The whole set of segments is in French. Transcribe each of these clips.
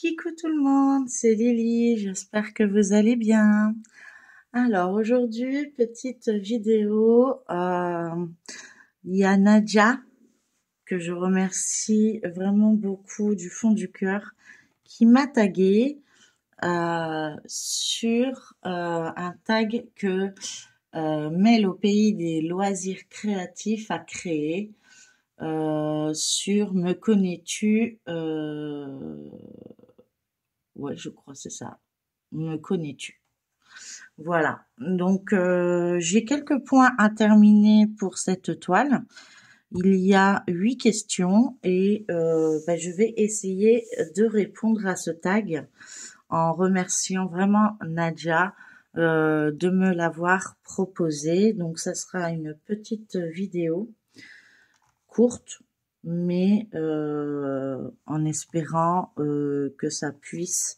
Kikou tout le monde, c'est Lily, j'espère que vous allez bien. Alors aujourd'hui, petite vidéo, il y a Nadia, que je remercie vraiment beaucoup du fond du cœur, qui m'a tagué sur un tag que Mel au pays des loisirs créatifs a créé sur Me connais-tu ouais, je crois c'est ça. Me connais-tu? Voilà. Donc j'ai quelques points à terminer pour cette toile. Il y a 8 questions et je vais essayer de répondre à ce tag en remerciant vraiment Nadia de me l'avoir proposé. Donc ça sera une petite vidéo courte, mais en espérant que ça puisse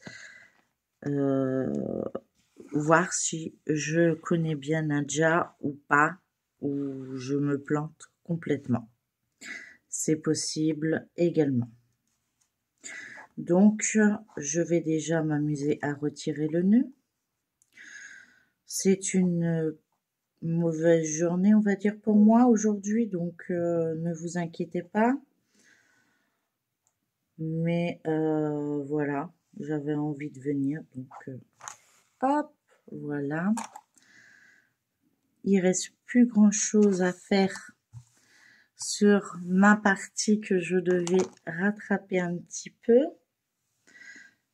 voir si je connais bien Nadia ou pas, ou je me plante complètement. C'est possible également. Donc, je vais déjà m'amuser à retirer le nœud. C'est une mauvaise journée, on va dire, pour moi aujourd'hui, donc ne vous inquiétez pas. Mais voilà, j'avais envie de venir, donc hop, voilà. Il reste plus grand chose à faire sur ma partie que je devais rattraper un petit peu.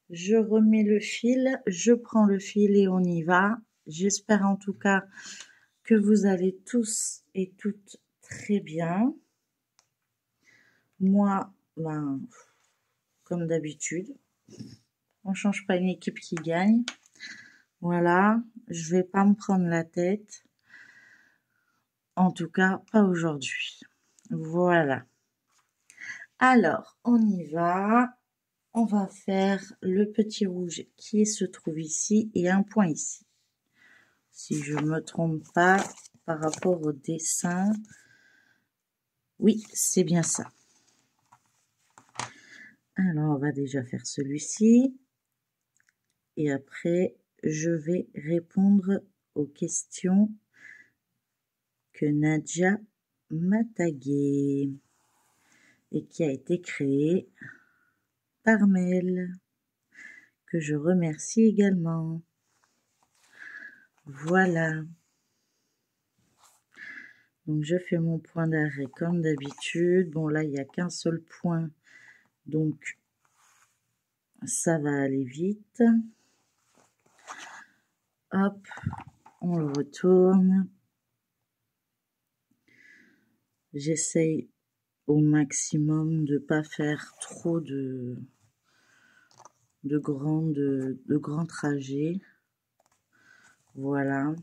Je remets le fil, je prends le fil et on y va. J'espère en tout cas que vous allez tous et toutes très bien. Moi, comme d'habitude, on change pas une équipe qui gagne. Voilà, je vais pas me prendre la tête. En tout cas, pas aujourd'hui. Voilà. Alors, on y va. On va faire le petit rouge qui se trouve ici et un point ici. Si je me trompe pas par rapport au dessin. Oui, c'est bien ça. Alors, on va déjà faire celui-ci. Et après, je vais répondre aux questions que Nadia m'a taguées et qui a été créée par Mel, que je remercie également. Voilà. Donc je fais mon point d'arrêt comme d'habitude. Bon là, il n'y a qu'un seul point, donc ça va aller vite. Hop, on le retourne. J'essaye au maximum de pas faire trop de grands trajets. Voilà.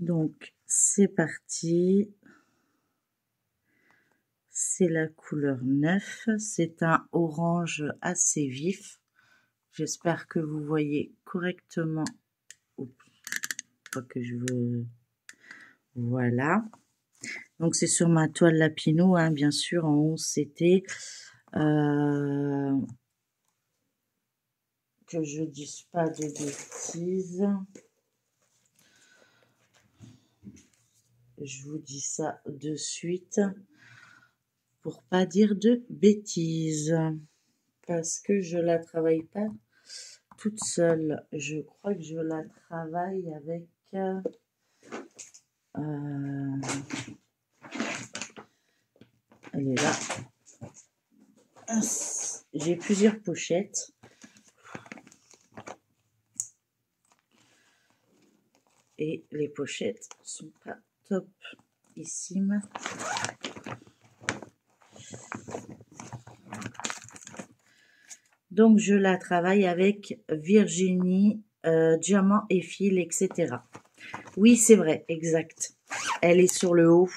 Donc, c'est parti. C'est la couleur 9. C'est un orange assez vif. J'espère que vous voyez correctement. Oups, pas que je veux. Voilà. Donc, c'est sur ma toile Lapino, hein, bien sûr. En 11, c'était... que je dise pas de bêtises. Je vous dis ça de suite pour pas dire de bêtises parce que je la travaille pas toute seule. Je crois que je la travaille avec elle est là. J'ai plusieurs pochettes. Et les pochettes sont pas topissimes. Donc, je la travaille avec Virginie, diamant et fil, etc. Oui, c'est vrai, exact. Elle est sur le haut.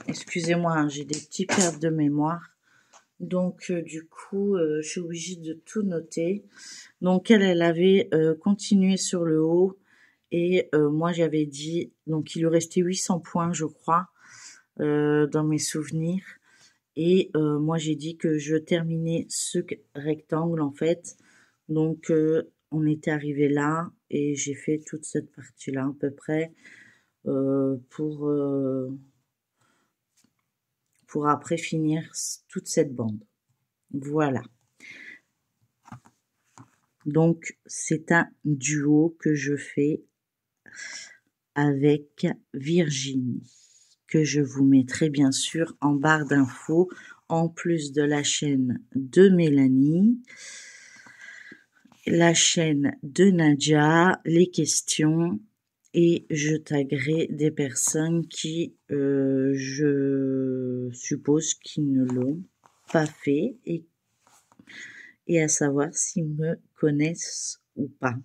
Excusez-moi, hein, j'ai des petites pertes de mémoire. Donc, du coup, je suis obligée de tout noter. Donc, elle avait continué sur le haut. Et moi, j'avais dit, donc il lui restait 800 points, je crois, dans mes souvenirs. Et moi, j'ai dit que je terminais ce rectangle, en fait. Donc, on était arrivé là et j'ai fait toute cette partie-là à peu près pour après finir toute cette bande. Voilà. Donc, c'est un duo que je fais avec Virginie, que je vous mettrai bien sûr en barre d'infos, en plus de la chaîne de Mélanie, la chaîne de Nadia, les questions, et je taguerai des personnes qui, je suppose, qui ne l'ont pas fait, et à savoir s'ils me connaissent ou pas.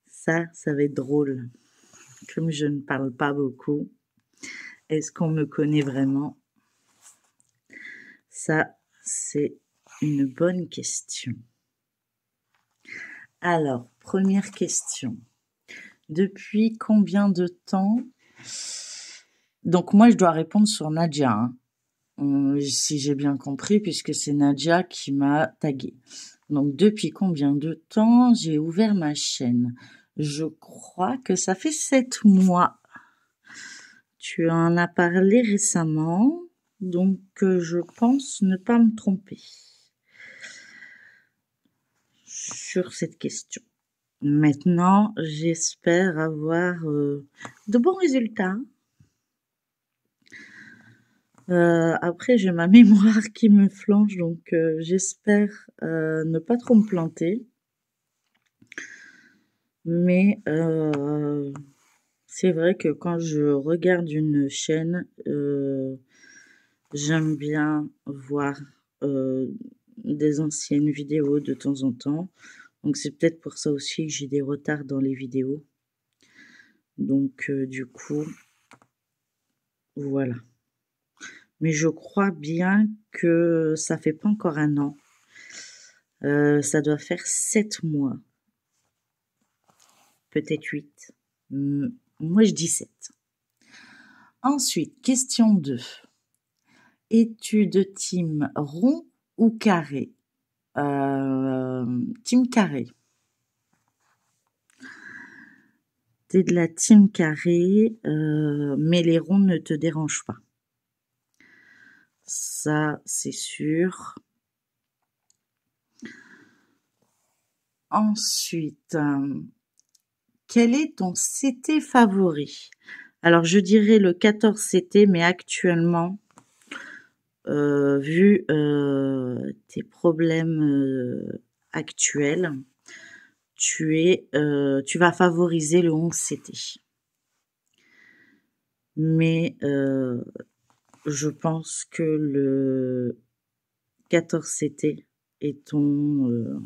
Ça va être drôle. Comme je ne parle pas beaucoup, est-ce qu'on me connaît vraiment? Ça, c'est une bonne question. Alors, première question. Depuis combien de temps? Donc moi, je dois répondre sur Nadia, hein. Si j'ai bien compris, puisque c'est Nadia qui m'a tagué. Donc, depuis combien de temps j'ai ouvert ma chaîne? Je crois que ça fait 7 mois. Tu en as parlé récemment, donc je pense ne pas me tromper sur cette question. Maintenant, j'espère avoir de bons résultats. Après, j'ai ma mémoire qui me flanche, donc j'espère ne pas trop me planter. Mais c'est vrai que quand je regarde une chaîne, j'aime bien voir des anciennes vidéos de temps en temps. Donc c'est peut-être pour ça aussi que j'ai des retards dans les vidéos. Donc du coup, voilà. Mais je crois bien que ça fait pas encore un an. Ça doit faire 7 mois. Peut-être 8. Moi, je dis 7. Ensuite, question 2. Es-tu de team rond ou carré? Team carré. T'es de la team carré, mais les ronds ne te dérangent pas. Ça, c'est sûr. Ensuite, quel est ton CT favori? Alors, je dirais le 14 CT, mais actuellement, vu tes problèmes actuels, tu vas favoriser le 11 CT. Mais je pense que le 14 CT est ton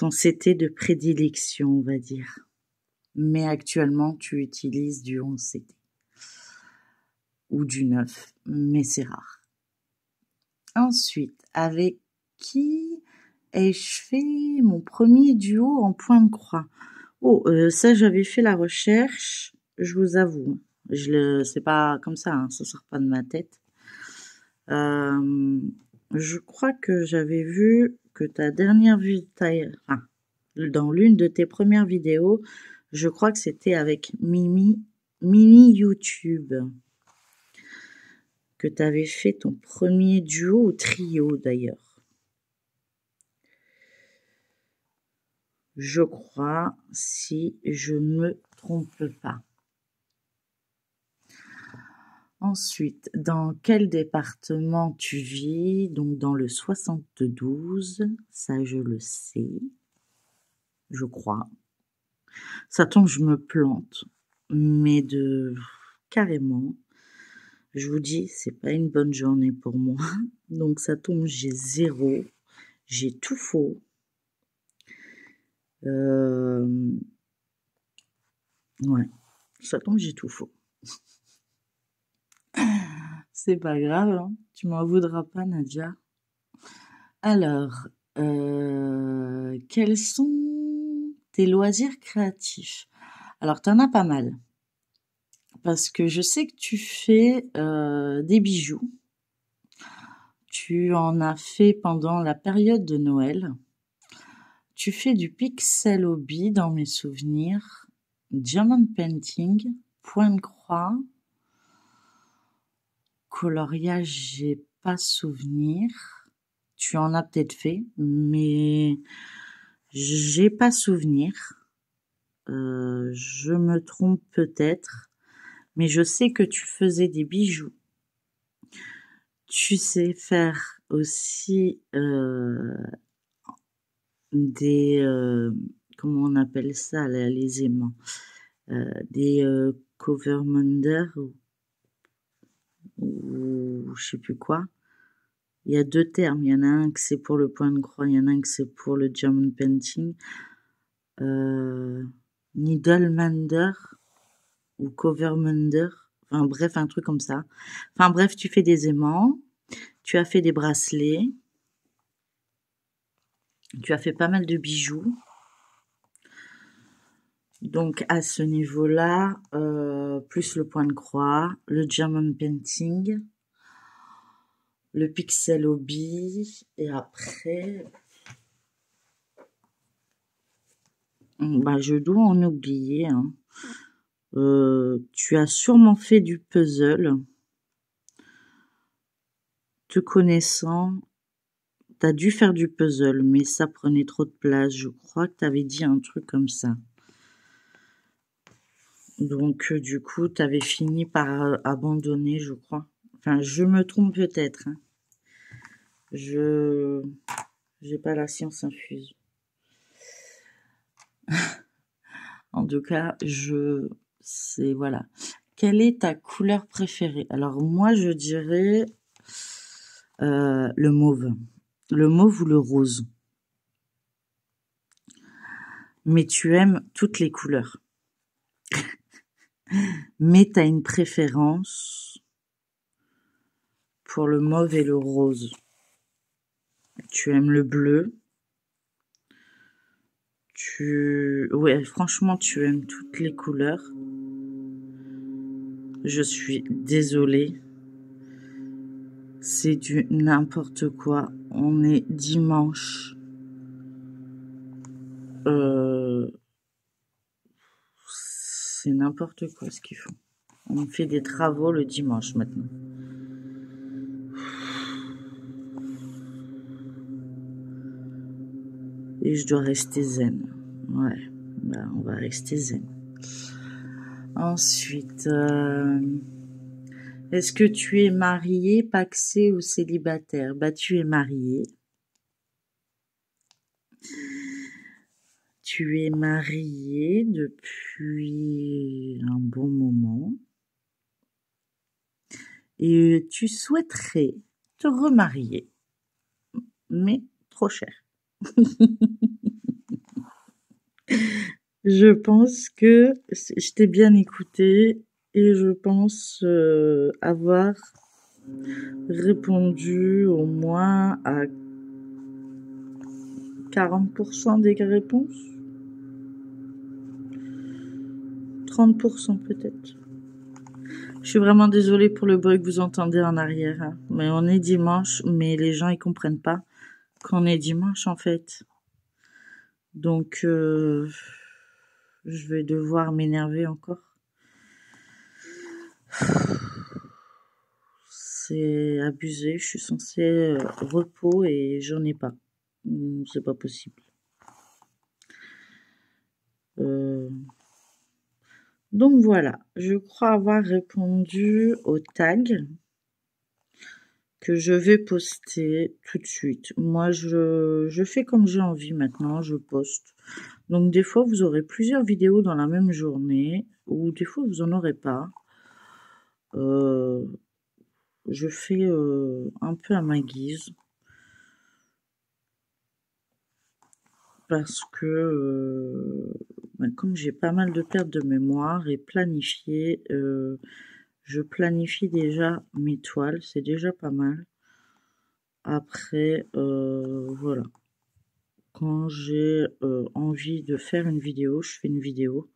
CT de prédilection, on va dire. Mais actuellement, tu utilises du 11 CT. Ou du 9, mais c'est rare. Ensuite, avec qui ai-je fait mon premier duo en point de croix? Oh, ça j'avais fait la recherche, je vous avoue. C'est pas comme ça, hein, ça sort pas de ma tête. Je crois que j'avais vu que ta dernière enfin, dans l'une de tes premières vidéos, je crois que c'était avec Mini YouTube, que tu avais fait ton premier duo ou trio d'ailleurs. Je crois, si je me trompe pas. Ensuite, dans quel département tu vis? Donc dans le 72, ça je le sais, je crois. Ça tombe, je me plante, mais carrément. Je vous dis, c'est pas une bonne journée pour moi. Donc ça tombe, j'ai 0, j'ai tout faux. Ouais, ça tombe, j'ai tout faux. C'est pas grave, hein. Tu m'en voudras pas, Nadia. Alors, quels sont tes loisirs créatifs? Alors, t'en as pas mal. parce que je sais que tu fais des bijoux. Tu en as fait pendant la période de Noël. Tu fais du pixel hobby dans mes souvenirs, diamond painting, point de croix, coloriage, j'ai pas souvenir. Tu en as peut-être fait, mais j'ai pas souvenir. Je me trompe peut-être, mais je sais que tu faisais des bijoux. Tu sais faire aussi des comment on appelle ça là, les aimants, des covermender ou je sais plus quoi. Il y a deux termes, il y en a un que c'est pour le point de croix, il y en a un que c'est pour le diamond painting. Needlemander ou covermender, enfin bref, un truc comme ça. Enfin bref, tu fais des aimants, tu as fait des bracelets, tu as fait pas mal de bijoux. Donc à ce niveau-là, plus le point de croix, le diamond painting, le pixel hobby, et après, bah je dois en oublier, hein. Tu as sûrement fait du puzzle. Te connaissant, t'as dû faire du puzzle, mais ça prenait trop de place. Je crois que t'avais dit un truc comme ça. Donc, du coup, t'avais fini par abandonner, je crois. Enfin, je me trompe peut-être, hein. J'ai pas la science infuse. En tout cas, c'est, voilà. Quelle est ta couleur préférée? Alors, moi, je dirais le mauve. Le mauve ou le rose. Mais tu aimes toutes les couleurs. Mais t'as une préférence pour le mauve et le rose. Tu aimes le bleu. Ouais, franchement, tu aimes toutes les couleurs. Je suis désolée. C'est du n'importe quoi. On est dimanche. C'est n'importe quoi ce qu'ils font. On fait des travaux le dimanche maintenant. Et je dois rester zen. Ouais, bah, on va rester zen. Ensuite, est-ce que tu es marié, pacsé ou célibataire? Bah, tu es marié. Tu es marié depuis un bon moment. Et tu souhaiterais te remarier, mais trop cher. Je pense que je t'ai bien écouté et je pense avoir répondu au moins à 40% des réponses. 30% peut-être. Je suis vraiment désolée pour le bruit que vous entendez en arrière, hein. Mais on est dimanche, mais les gens ils comprennent pas qu'on est dimanche en fait. Donc je vais devoir m'énerver encore. C'est abusé, je suis censée repos et j'en ai pas. C'est pas possible. Donc voilà, je crois avoir répondu au tag que je vais poster tout de suite. Moi, je fais comme j'ai envie maintenant, je poste. Donc des fois, vous aurez plusieurs vidéos dans la même journée, ou des fois, vous en aurez pas. Je fais un peu à ma guise. Parce que comme j'ai pas mal de pertes de mémoire et planifié, je planifie déjà mes toiles, c'est déjà pas mal. Après, voilà. Quand j'ai envie de faire une vidéo, je fais une vidéo.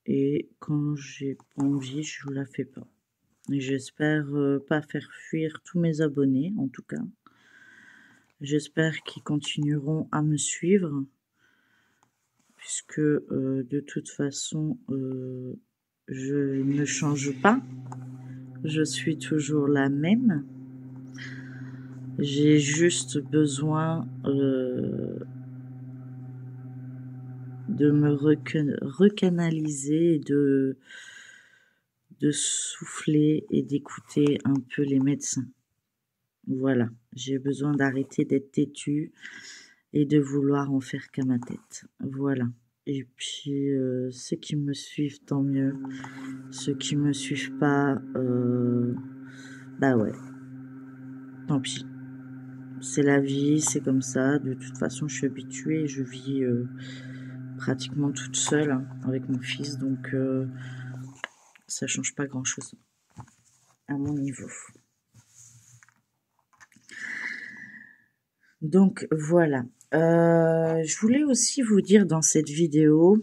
Et quand j'ai pas envie, je la fais pas. Et j'espère pas faire fuir tous mes abonnés, en tout cas. J'espère qu'ils continueront à me suivre, puisque de toute façon, je ne change pas. Je suis toujours la même. J'ai juste besoin de me recanaliser, de souffler et d'écouter un peu les médecins. Voilà, j'ai besoin d'arrêter d'être têtue et de vouloir en faire qu'à ma tête. Voilà. Et puis, ceux qui me suivent, tant mieux. Ceux qui me suivent pas, bah ouais, tant pis. C'est la vie, c'est comme ça. De toute façon, je suis habituée, je vis pratiquement toute seule hein, avec mon fils, donc ça change pas grand-chose à mon niveau. Donc voilà. Je voulais aussi vous dire dans cette vidéo,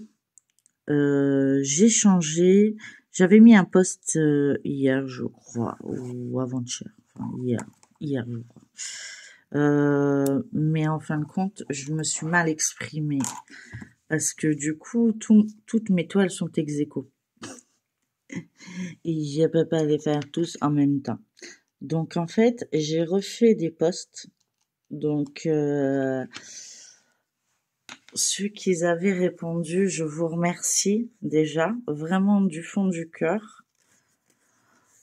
j'ai changé. J'avais mis un post hier, je crois, ou avant-hier. Enfin, hier, je crois. Mais en fin de compte, je me suis mal exprimée parce que du coup, toutes mes toiles sont ex aequo. Et je peux pas les faire tous en même temps. Donc en fait, j'ai refait des posts. Donc ceux qui avaient répondu, je vous remercie déjà, vraiment du fond du cœur.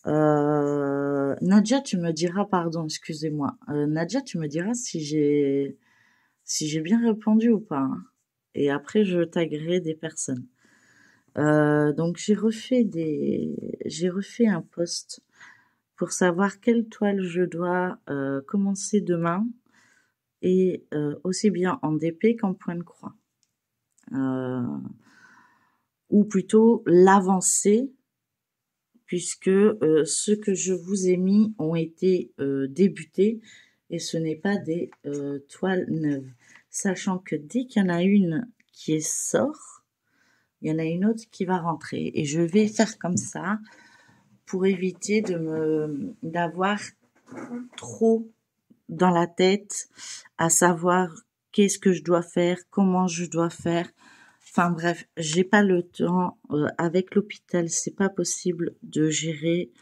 Nadia, tu me diras, pardon, excusez-moi. Nadia, tu me diras si j'ai bien répondu ou pas. Hein. Et après, je taguerai des personnes. Donc j'ai refait un post pour savoir quelle toile je dois commencer demain et aussi bien en DP qu'en point de croix. Ou plutôt l'avancée, puisque ceux que je vous ai mis ont été débutés et ce n'est pas des toiles neuves. Sachant que dès qu'il y en a une qui sort, il y en a une autre qui va rentrer. Et je vais faire comme ça pour éviter d'avoir trop dans la tête à savoir qu'est-ce que je dois faire, comment je dois faire. Enfin bref, j'ai pas le temps. Avec l'hôpital, c'est pas possible de gérer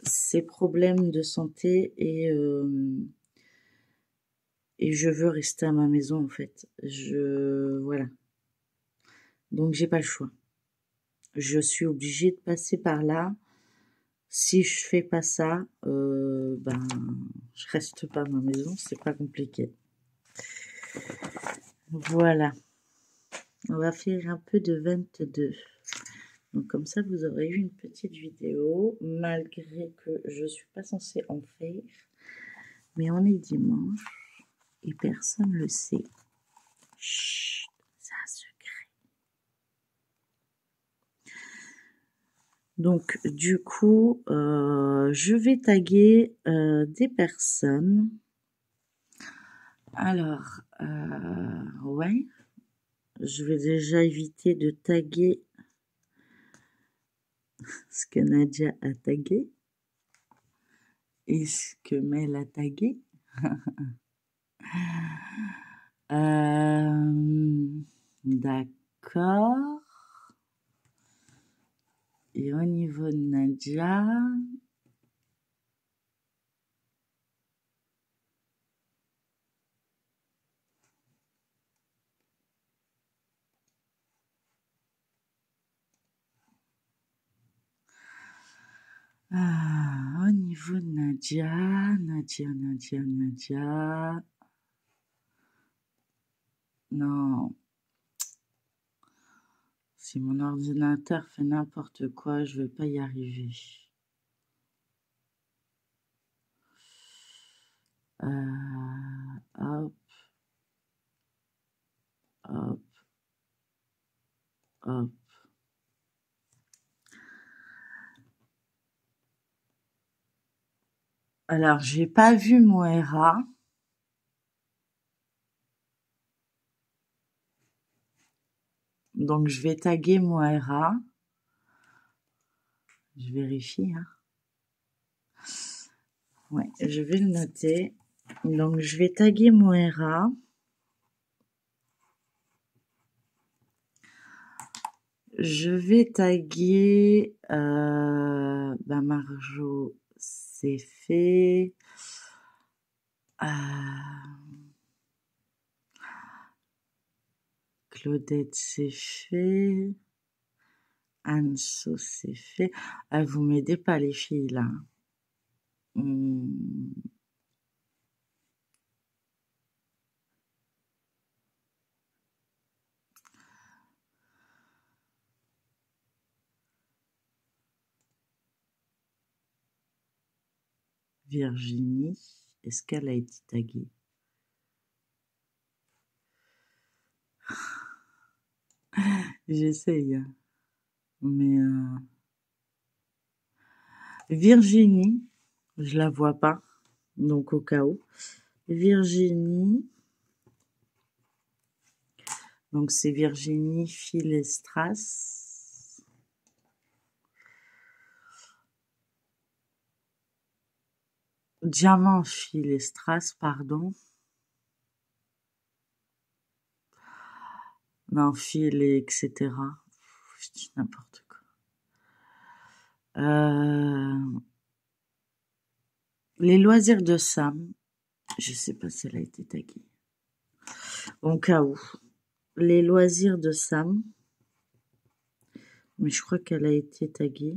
ces problèmes de santé et je veux rester à ma maison en fait. Voilà. Donc j'ai pas le choix. Je suis obligée de passer par là. Si je fais pas ça, ben je reste pas à ma maison, c'est pas compliqué. Voilà. On va faire un peu de 22. Donc comme ça, vous aurez eu une petite vidéo, malgré que je suis pas censée en faire. Mais on est dimanche et personne le sait. Chut, c'est un secret. Donc du coup, je vais taguer des personnes. Alors, ouais, je vais déjà éviter de taguer ce que Nadia a tagué et ce que Mel a tagué. D'accord. Et au niveau de Nadia, au niveau de Nadia. Non. Si mon ordinateur fait n'importe quoi, je vais pas y arriver. Hop. Hop. Hop. Alors, j'ai pas vu Moira. Donc, je vais taguer Moira. Je vérifie, hein. Ouais, je vais le noter. Donc, je vais taguer Moira. Je vais taguer Marjo, c'est fait. Claudette, c'est fait. Anso, c'est fait. Vous m'aidez pas, les filles, là. Virginie, est-ce qu'elle a été taguée? J'essaye, hein. Mais Virginie, je la vois pas, donc au cas où. Virginie, donc c'est Virginie Filestras. Diamant Filestras, pardon. Non, Phil et etc. Je dis n'importe quoi. Les loisirs de Sam. Je sais pas si elle a été taguée. Au cas où. Les loisirs de Sam. Mais je crois qu'elle a été taguée.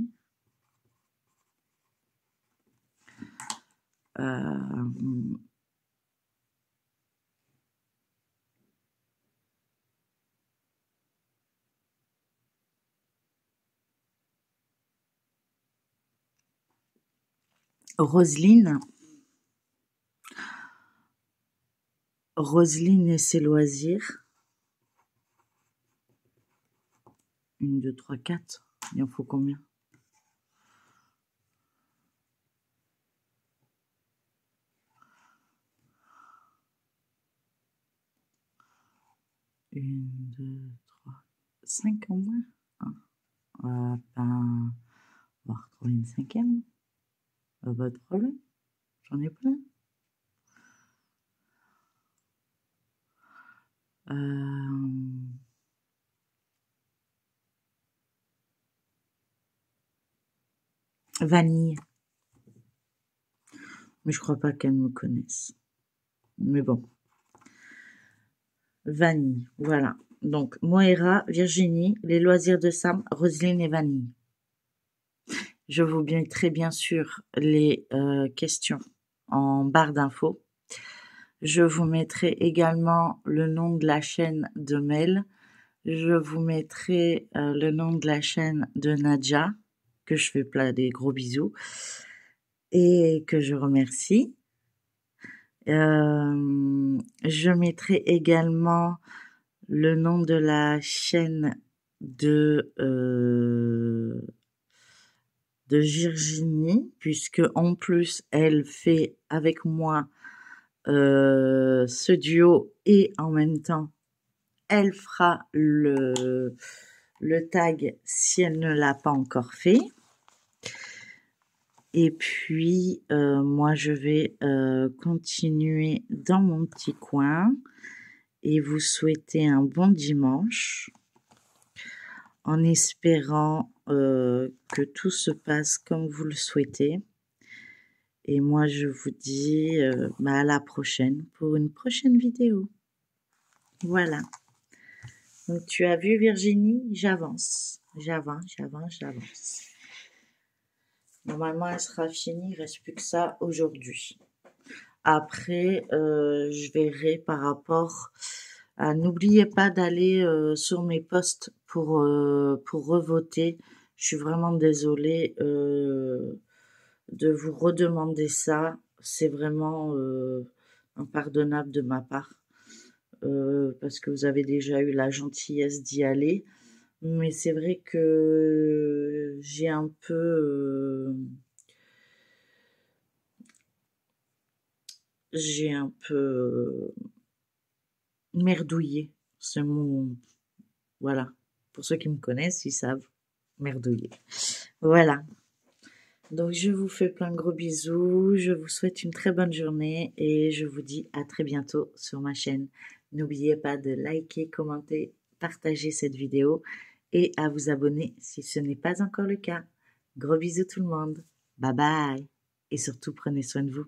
Roselyne. Roselyne et ses loisirs. 1, 2, 3, 4. Il en faut combien? Une, 2, 3, 5 au moins. Ben, on va retrouver une 5e. Pas de problème. J'en ai plein. Vanille. Mais je crois pas qu'elle me connaisse. Mais bon. Vanille, voilà. Donc, Moira, Virginie, les loisirs de Sam, Roselyne et Vanille. Je vous mettrai bien sûr les questions en barre d'infos. Je vous mettrai également le nom de la chaîne de Mel. Je vous mettrai le nom de la chaîne de Nadja, que je fais plein des gros bisous et que je remercie. Je mettrai également le nom de la chaîne de Virginie, puisque en plus elle fait avec moi ce duo et en même temps elle fera le tag si elle ne l'a pas encore fait. Et puis moi je vais continuer dans mon petit coin et vous souhaiter un bon dimanche en espérant que tout se passe comme vous le souhaitez. Et moi, je vous dis à la prochaine pour une prochaine vidéo. Voilà. Donc, tu as vu, Virginie, j'avance. J'avance. Normalement, elle sera finie. Il reste plus que ça aujourd'hui. Après, je verrai par rapport à... N'oubliez pas d'aller sur mes posts pour revoter. Je suis vraiment désolée de vous redemander ça. C'est vraiment impardonnable de ma part. Parce que vous avez déjà eu la gentillesse d'y aller. Mais c'est vrai que j'ai un peu... merdouillé, ce mot, voilà. Pour ceux qui me connaissent, ils savent merdouiller. Voilà. Donc, je vous fais plein de gros bisous. Je vous souhaite une très bonne journée et je vous dis à très bientôt sur ma chaîne. N'oubliez pas de liker, commenter, partager cette vidéo et à vous abonner si ce n'est pas encore le cas. Gros bisous tout le monde. Bye bye. Et surtout, prenez soin de vous.